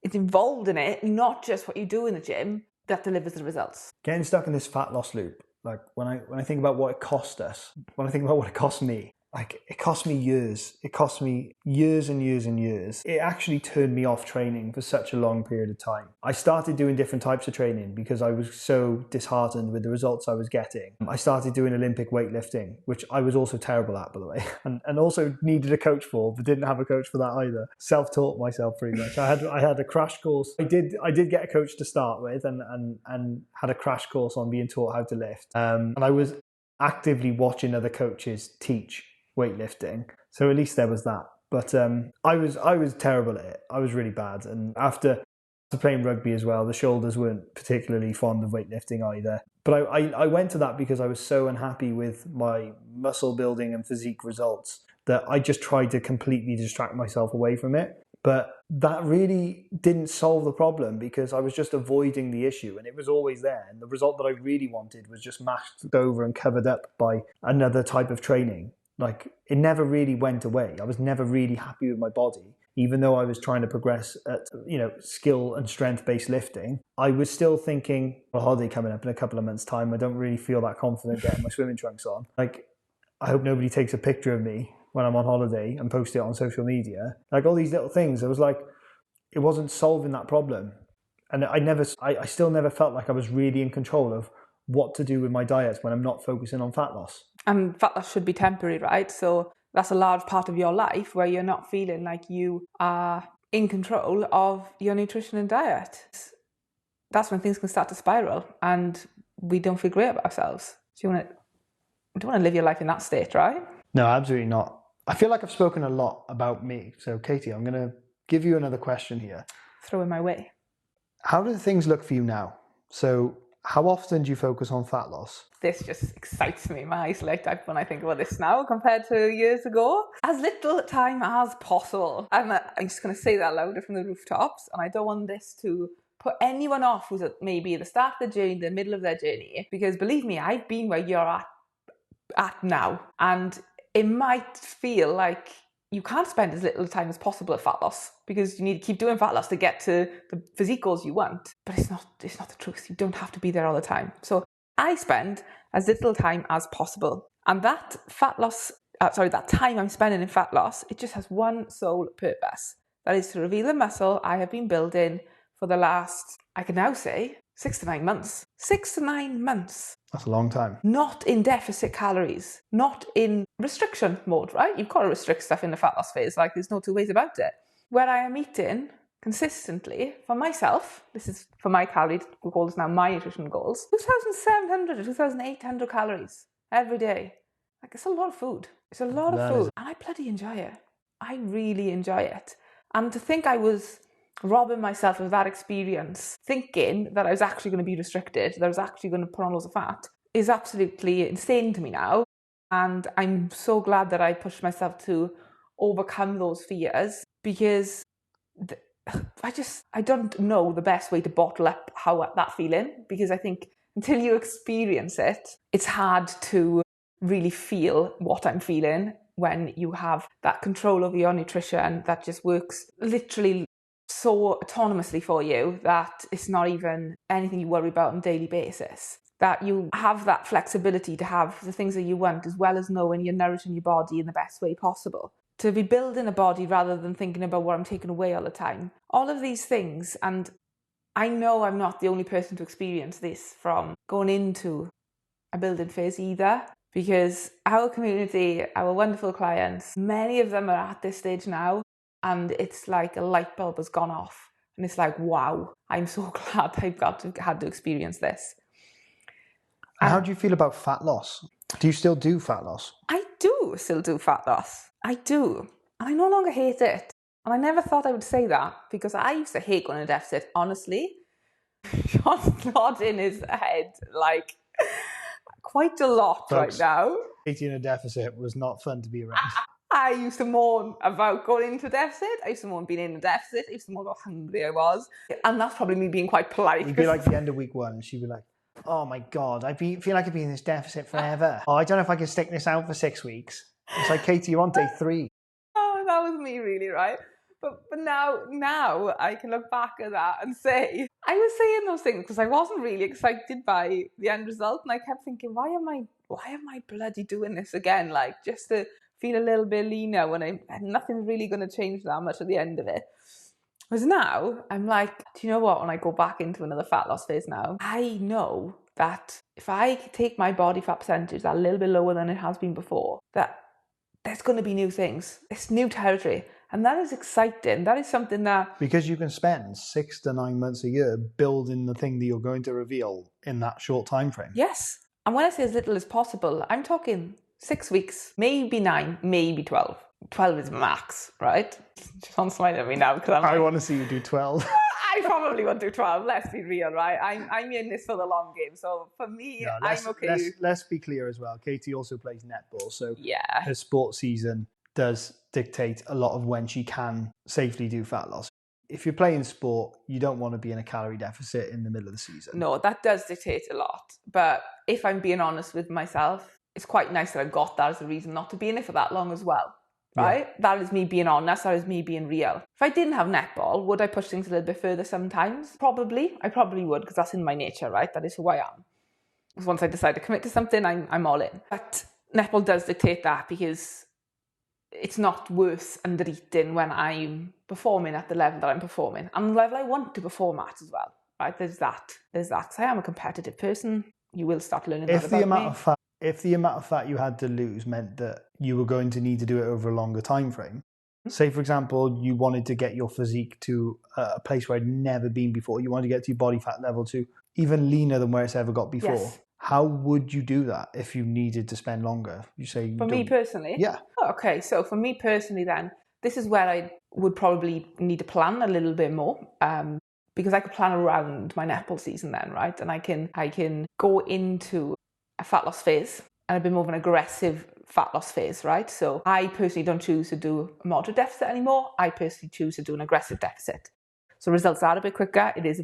is involved in it, not just what you do in the gym that delivers the results. Getting stuck in this fat loss loop, like when I think about what it cost us, when I think about what it cost me, like it cost me years. It cost me years and years and years. It actually turned me off training for such a long period of time. I started doing different types of training because I was so disheartened with the results I was getting. I started doing Olympic weightlifting, which I was also terrible at, by the way, and also needed a coach for, but didn't have a coach for that either. Self-taught myself pretty much. I had a crash course. I did get a coach to start with, and had a crash course on being taught how to lift. And I was actively watching other coaches teach weightlifting, so at least there was that. But I was terrible at it. I was really bad. And after playing rugby as well, the shoulders weren't particularly fond of weightlifting either. But I went to that because I was so unhappy with my muscle building and physique results that I just tried to completely distract myself away from it. But that really didn't solve the problem, because I was just avoiding the issue, and it was always there. And the result that I really wanted was just masked over and covered up by another type of training. Like, it never really went away. I was never really happy with my body. Even though I was trying to progress at, skill and strength-based lifting, I was still thinking, well, holiday coming up in a couple of months' time, I don't really feel that confident getting my swimming trunks on. Like, I hope nobody takes a picture of me when I'm on holiday and post it on social media. Like, all these little things, it was like, it wasn't solving that problem. And I still never felt like I was really in control of what to do with my diet when I'm not focusing on fat loss. And fat loss should be temporary, right? So that's a large part of your life where you're not feeling like you are in control of your nutrition and diet. That's when things can start to spiral and we don't feel great about ourselves. So you don't want to live your life in that state, right? No, absolutely not. I feel like I've spoken a lot about me. So Katie, I'm going to give you another question here. Throw in my way. How do things look for you now? So how often do you focus on fat loss? This just excites me. My eyes light up when I think about this now compared to years ago. As little time as possible. I'm just going to say that louder from the rooftops, and I don't want this to put anyone off who's at maybe the start of the journey, the middle of their journey, because believe me, I've been where you're at now, and it might feel like you can't spend as little time as possible at fat loss because you need to keep doing fat loss to get to the physique goals you want. But it's not the truth. You don't have to be there all the time. So I spend as little time as possible. And that that time I'm spending in fat loss, it just has one sole purpose. That is to reveal the muscle I have been building for the last, I can now say, 6 to 9 months. 6 to 9 months. That's a long time. Not in deficit calories, not in restriction mode, right? You've got to restrict stuff in the fat loss phase, like there's no two ways about it. Where I am eating consistently for myself, this is for my calorie goals now, my nutrition goals, 2,700 to 2,800 calories every day. Like, it's a lot of food. It's a lot of food. And I bloody enjoy it. I really enjoy it. And to think I was robbing myself of that experience, thinking that I was actually going to be restricted, that I was actually going to put on loads of fat, is absolutely insane to me now. And I'm so glad that I pushed myself to overcome those fears, because I don't know the best way to bottle up that feeling, because I think until you experience it, it's hard to really feel what I'm feeling when you have that control over your nutrition that just works literally so autonomously for you that it's not even anything you worry about on a daily basis. That you have that flexibility to have the things that you want, as well as knowing you're nourishing your body in the best way possible. To be building a body rather than thinking about what I'm taking away all the time. All of these things, and I know I'm not the only person to experience this from going into a building phase either, because our community, our wonderful clients, many of them are at this stage now, and it's like a light bulb has gone off. And it's like, wow, I'm so glad I've had to experience this. And how do you feel about fat loss? Do you still do fat loss? I do still do fat loss. I do. And I no longer hate it. And I never thought I would say that, because I used to hate going in a deficit, honestly. John's nodding his head like quite a lot right now. Eating in a deficit was not fun to be around. I used to moan about going into a deficit. I used to moan being in a deficit. I used to moan how hungry I was. And that's probably me being quite polite. It'd be like the end of week 1 and she'd be like, oh my God, feel like I've been in this deficit forever. Oh, I don't know if I can stick this out for 6 weeks. It's like, Katie, you're on day 3. Oh, that was me really, right? But now I can look back at that and say, I was saying those things because I wasn't really excited by the end result. And I kept thinking, why am I bloody doing this again? Like, just to feel a little bit leaner when nothing's really going to change that much at the end of it. Whereas now, I'm like, do you know what? When I go back into another fat loss phase now, I know that if I take my body fat percentage a little bit lower than it has been before, that there's going to be new things. It's new territory. And that is exciting. That is something that... Because you can spend 6 to 9 months a year building the thing that you're going to reveal in that short time frame. Yes. And when I say as little as possible, I'm talking 6 weeks, maybe 9, maybe 12. 12 is max, right? Don't smile at me now because I want to see you do 12. I probably won't do 12. Let's be real, right? I'm in this for the long game. So for me, I'm okay. Let's be clear as well. Katie also plays netball. So yeah, her sports season does dictate a lot of when she can safely do fat loss. If you're playing sport, you don't want to be in a calorie deficit in the middle of the season. No, that does dictate a lot. But if I'm being honest with myself, it's quite nice that I got that as a reason not to be in it for that long as well. Right? Yeah. That is me being honest. That is me being real. If I didn't have netball, would I push things a little bit further sometimes? Probably. I probably would, because that's in my nature, right? That is who I am. Because once I decide to commit to something, I'm all in. But netball does dictate that, because it's not worth under-eating when I'm performing at the level that I'm performing. And the level I want to perform at as well. Right? There's that. Because I am a competitive person. You will start learning that about me. If the amount of fat you had to lose meant that you were going to need to do it over a longer time frame, say, for example, you wanted to get your physique to a place where it had never been before, you wanted to get to your body fat level to even leaner than where it's ever got before, yes. How would you do that if you needed to spend longer? You say for me personally? Yeah. Okay, so for me personally then, this is where I would probably need to plan a little bit more. Because I could plan around my netball season then, right? And I can go into a fat loss phase and a bit more of an aggressive fat loss phase, right? So I personally don't choose to do a moderate deficit anymore. I personally choose to do an aggressive deficit. So results are a bit quicker. It is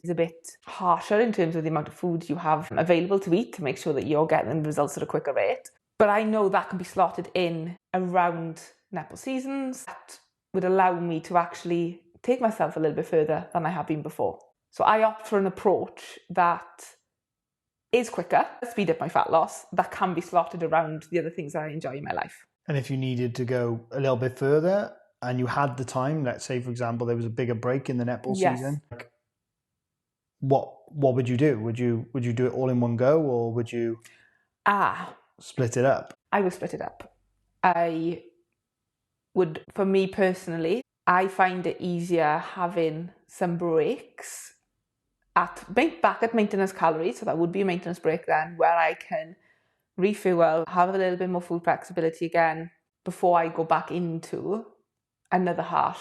a bit harsher in terms of the amount of food you have available to eat to make sure that you're getting results at a quicker rate. But I know that can be slotted in around netball seasons. That would allow me to actually take myself a little bit further than I have been before. So I opt for an approach that is quicker, speed up my fat loss, that can be slotted around the other things that I enjoy in my life. And if you needed to go a little bit further and you had the time, let's say, for example, there was a bigger break in the netball season, what would you do? Would you do it all in one go, or would you split it up? I would split it up. I would, for me personally, I find it easier having some breaks back at maintenance calories, so that would be a maintenance break then, where I can refuel, have a little bit more food flexibility again before I go back into another harsh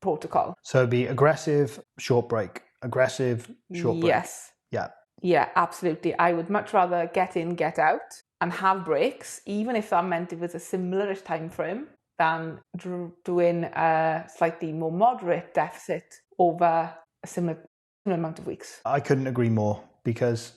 protocol. So it'd be aggressive, short break, aggressive, short break. Yes. Yeah. Yeah, absolutely. I would much rather get in, get out and have breaks, even if that meant it was a similar-ish time frame, than doing a slightly more moderate deficit over a similar amount of weeks. I couldn't agree more, because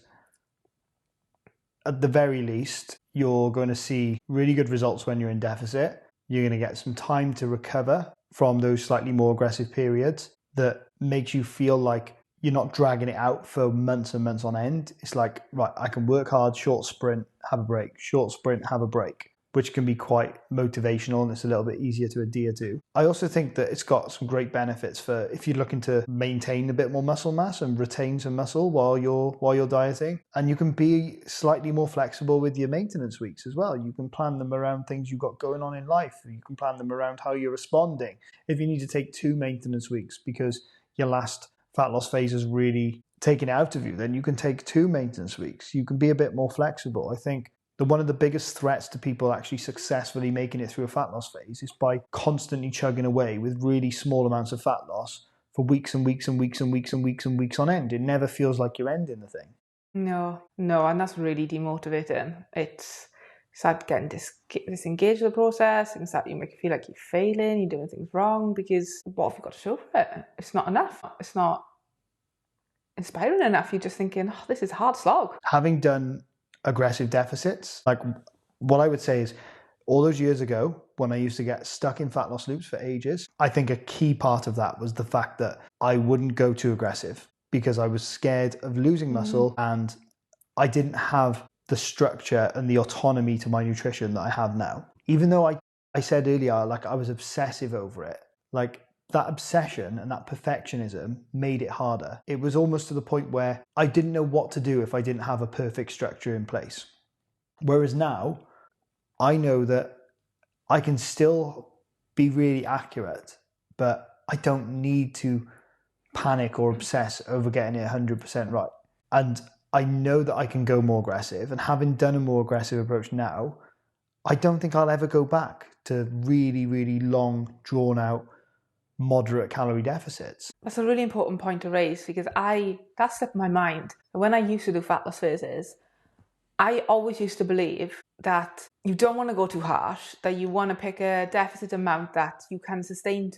at the very least, you're going to see really good results when you're in deficit. You're going to get some time to recover from those slightly more aggressive periods. that makes you feel like you're not dragging it out for months and months on end. It's like, right, I can work hard, short sprint, have a break, short sprint, have a break, which can be quite motivational and it's a little bit easier to adhere to. I also think that it's got some great benefits for if you're looking to maintain a bit more muscle mass and retain some muscle while you're dieting. And you can be slightly more flexible with your maintenance weeks as well. You can plan them around things you've got going on in life. You can plan them around how you're responding. If you need to take 2 maintenance weeks because your last fat loss phase is really taken out of you, then you can take 2 maintenance weeks. You can be a bit more flexible. I think one of the biggest threats to people actually successfully making it through a fat loss phase is by constantly chugging away with really small amounts of fat loss for weeks and weeks and weeks and weeks and weeks and weeks on end. It never feels like you're ending the thing. No, and that's really demotivating. It's start getting disengaged with the process, and start you make you feel like you're failing, you're doing things wrong, because what have you got to show for it? It's not enough. It's not inspiring enough. You're just thinking, oh, this is a hard slog. Having done aggressive deficits, like what I would say is all those years ago when I used to get stuck in fat loss loops for ages, I think a key part of that was the fact that I wouldn't go too aggressive because I was scared of losing muscle and I didn't have the structure and the autonomy to my nutrition that I have now. Even though I said earlier, like I was obsessive over it, like that obsession and that perfectionism made it harder. It was almost to the point where I didn't know what to do if I didn't have a perfect structure in place. Whereas now, I know that I can still be really accurate, but I don't need to panic or obsess over getting it 100% right. And I know that I can go more aggressive, and having done a more aggressive approach now, I don't think I'll ever go back to really, really long, drawn out, moderate calorie deficits. That's a really important point to raise, because that slipped my mind. When I used to do fat loss phases, I always used to believe that you don't want to go too harsh, that you want to pick a deficit amount that you can sustain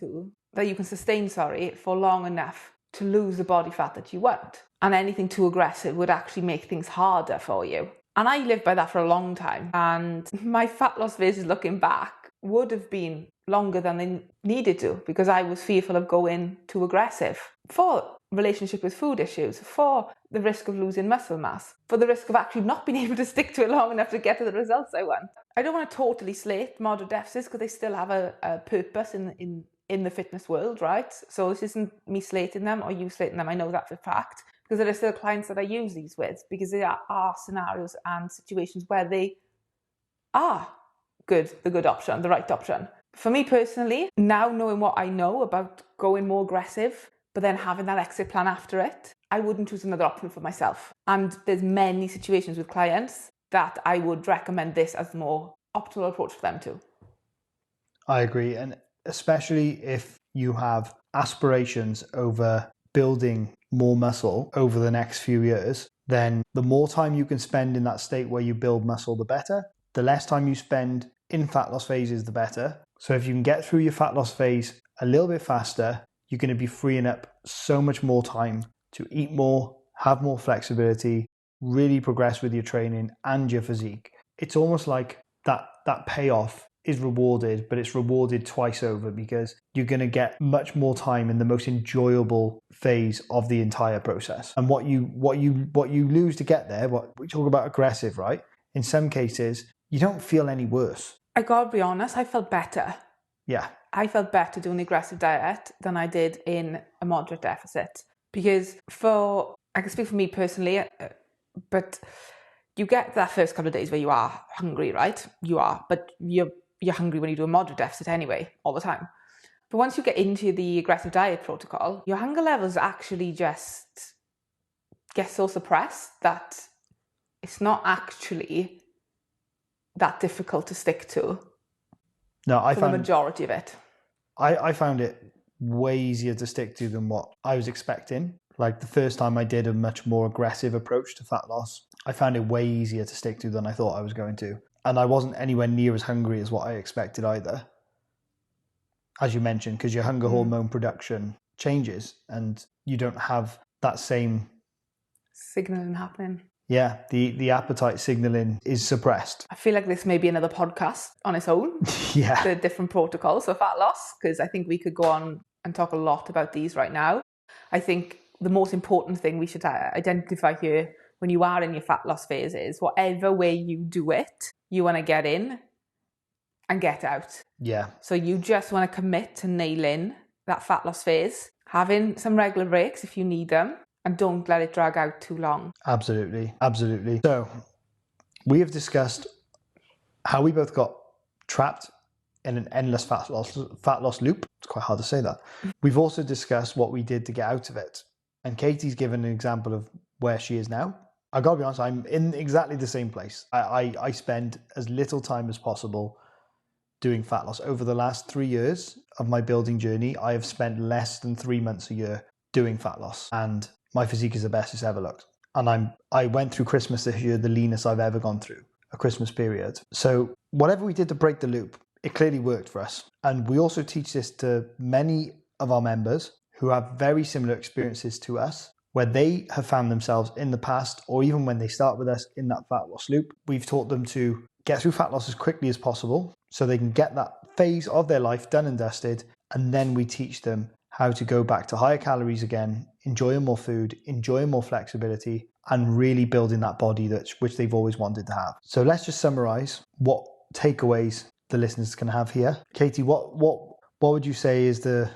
for long enough to lose the body fat that you want. And anything too aggressive would actually make things harder for you. And I lived by that for a long time. And my fat loss phases, looking back, would have been longer than they needed to, because I was fearful of going too aggressive for relationship with food issues, for the risk of losing muscle mass, for the risk of actually not being able to stick to it long enough to get to the results I want. I don't want to totally slate moderate deficits because they still have a purpose in the fitness world, right? So this isn't me slating them or you slating them. I know that for a fact, because there are still clients that I use these with, because there are scenarios and situations where they are the good option, the right option. For me personally, now knowing what I know about going more aggressive, but then having that exit plan after it, I wouldn't choose another option for myself. And there's many situations with clients that I would recommend this as the more optimal approach for them too. I agree. And especially if you have aspirations over building more muscle over the next few years, then the more time you can spend in that state where you build muscle, the better. The less time you spend in fat loss phases, the better. So if you can get through your fat loss phase a little bit faster, you're going to be freeing up so much more time to eat more, have more flexibility, really progress with your training and your physique. It's almost like that payoff is rewarded, but it's rewarded twice over, because you're going to get much more time in the most enjoyable phase of the entire process. And what you lose to get there, what we talk about aggressive, right? In some cases, you don't feel any worse. I gotta be honest, I felt better. Yeah. I felt better doing the aggressive diet than I did in a moderate deficit, because I can speak for me personally, but you get that first couple of days where you are hungry, right? You are, but you're hungry when you do a moderate deficit anyway, all the time. But once you get into the aggressive diet protocol, your hunger levels actually just get so suppressed that it's not actually that difficult to stick to. No, for the majority of it. I found it way easier to stick to than what I was expecting. Like the first time I did a much more aggressive approach to fat loss, I found it way easier to stick to than I thought I was going to. And I wasn't anywhere near as hungry as what I expected either. As you mentioned, because your hunger hormone production changes and you don't have that same signaling happening. Yeah, the appetite signaling is suppressed. I feel like this may be another podcast on its own. Yeah. The different protocols for fat loss, because I think we could go on and talk a lot about these right now. I think the most important thing we should identify here when you are in your fat loss phase is whatever way you do it, you want to get in and get out. Yeah. So you just want to commit to nailing that fat loss phase, having some regular breaks if you need them, and don't let it drag out too long. Absolutely. Absolutely. So we have discussed how we both got trapped in an endless fat loss loop. It's quite hard to say that. We've also discussed what we did to get out of it. And Katie's given an example of where she is now. I gotta be honest, I'm in exactly the same place. I spend as little time as possible doing fat loss. Over the last 3 years of my building journey, I have spent less than 3 months a year doing fat loss. And my physique is the best it's ever looked. And I went through Christmas this year, the leanest I've ever gone through a Christmas period. So whatever we did to break the loop, it clearly worked for us. And we also teach this to many of our members who have very similar experiences to us, where they have found themselves in the past, or even when they start with us in that fat loss loop. We've taught them to get through fat loss as quickly as possible so they can get that phase of their life done and dusted. And then we teach them how to go back to higher calories again, enjoying more food, enjoying more flexibility, and really building that body which they've always wanted to have. So let's just summarize what takeaways the listeners can have here. Katie, what would you say is the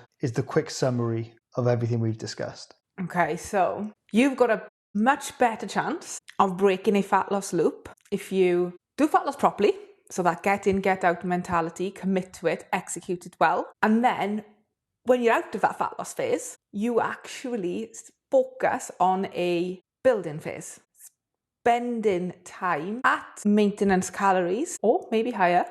quick summary of everything we've discussed? Okay, so you've got a much better chance of breaking a fat loss loop if you do fat loss properly. So that get in, get out mentality, commit to it, execute it well. And then when you're out of that fat loss phase, you actually focus on a building phase. Spending time at maintenance calories, or maybe higher,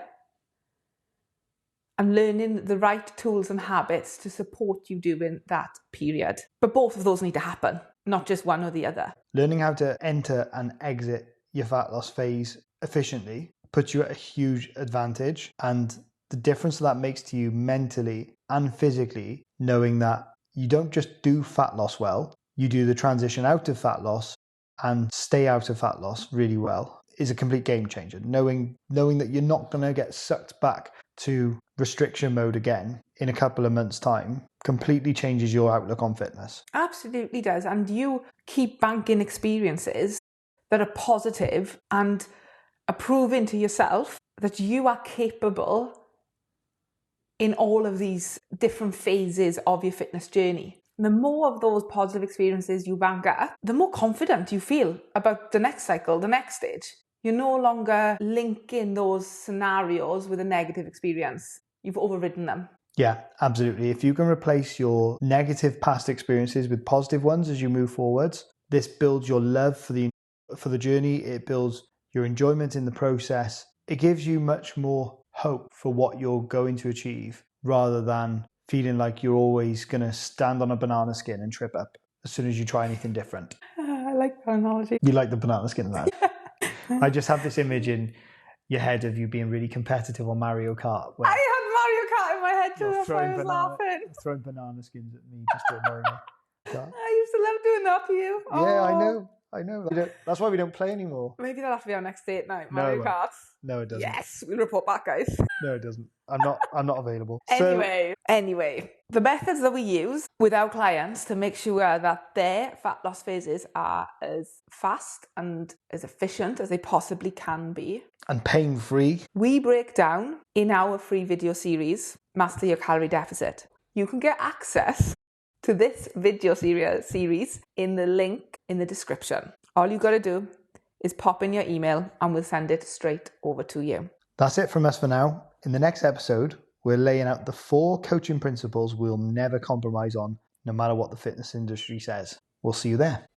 and learning the right tools and habits to support you during that period. But both of those need to happen, not just one or the other. Learning how to enter and exit your fat loss phase efficiently puts you at a huge advantage. And the difference that makes to you mentally and physically, knowing that you don't just do fat loss well, you do the transition out of fat loss and stay out of fat loss really well, is a complete game changer. Knowing that you're not going to get sucked back to restriction mode again in a couple of months' time completely changes your outlook on fitness. Absolutely does. And you keep banking experiences that are positive and are proving to yourself that you are capable in all of these different phases of your fitness journey. And the more of those positive experiences you bank up, the more confident you feel about the next cycle, the next stage. You're no longer linking those scenarios with a negative experience. You've overridden them. Yeah, absolutely. If you can replace your negative past experiences with positive ones as you move forwards, this builds your love for the journey. It builds your enjoyment in the process. It gives you much more hope for what you're going to achieve, rather than feeling like you're always going to stand on a banana skin and trip up as soon as you try anything different. I like that analogy. You like the banana skin analogy? I just have this image in your head of you being really competitive on Mario Kart. I had Mario Kart in my head too, that's why I was laughing. Throwing banana skins at me just to annoy me. I used to love doing that to you. Yeah, I know. That's why we don't play anymore. Maybe that'll have to be our next date night, Mario Kart. No, it doesn't. Yes, we'll report back, guys. No, it doesn't. I'm not available. Anyway, the methods that we use with our clients to make sure that their fat loss phases are as fast and as efficient as they possibly can be. And pain-free. We break down in our free video series, Master Your Calorie Deficit. You can get access to this video series in the link in the description. All you got to do is pop in your email and we'll send it straight over to you. That's it from us for now. In the next episode, we're laying out the 4 coaching principles we'll never compromise on, no matter what the fitness industry says. We'll see you there.